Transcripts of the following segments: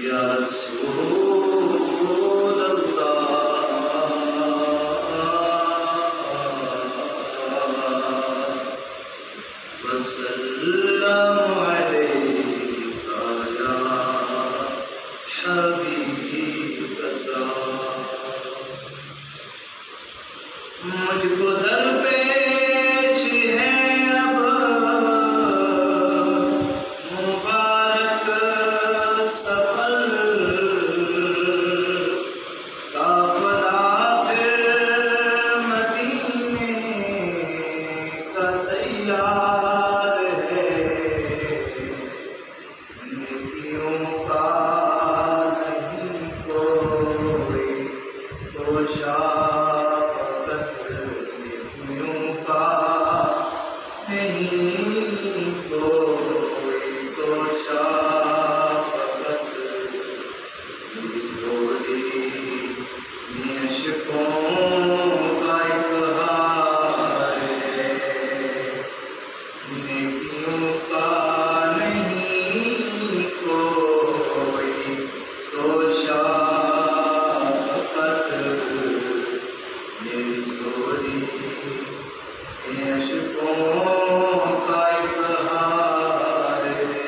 या रसूल अल्लाह वसल्लम अलैका या हबीब अल्लाह। मुझको दरपेश है अब मुबारक सफर, काफिला फिर मदीने का तैयार है। नेकियों का नहीं कोई तोशा, नेकियों का नहीं कोई तोशा, थोड़ी निशकों का इकरार है। नेकियों का नहीं कोई तोशा, मेरी थोड़ी निशकों का इकरार है।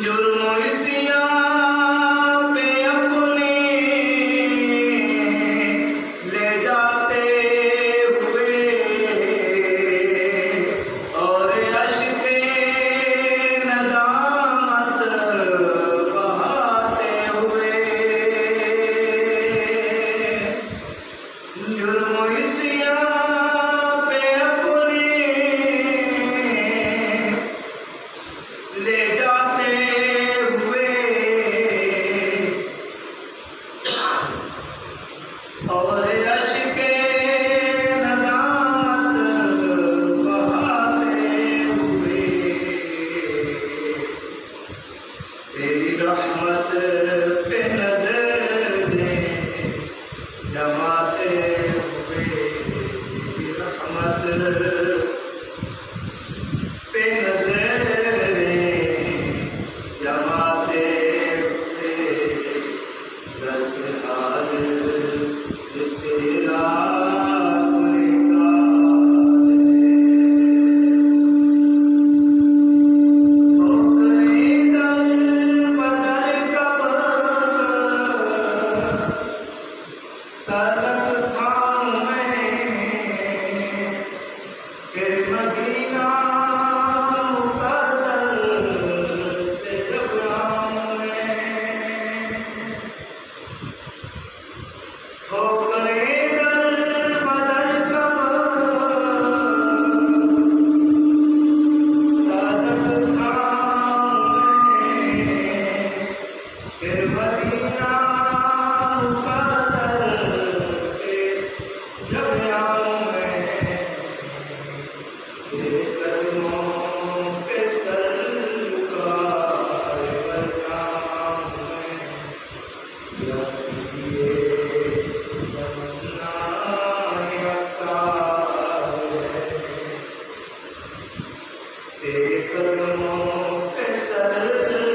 जुर्म इस्यां पे अपने ले जाते हुए और अश्के नदामत बहाते हुए। जुर्म इस्यां पे अपने ले जाते हुए और अश्के नदामत बहाते हुए। तेरी रहमत पे नज़रें जमाते हुए, तेरी रहमत पे नज़रें जमाते हुए। दर्द हाल तेरा गुनहगार है। ठोकरें दर बदर कब तलक खाऊं मैं, फिर मदीना मुक़द्दर से जब आऊं मैं। ठोकरें दर बदर कब तलक खाऊं मैं, फिर मदीना मुक़द्दर से जब आऊं मैं। तेरे कदमों पे सरकार बरकाम मैं, या ये तमन्ना अत्तार है। तेरे कदमों पे सर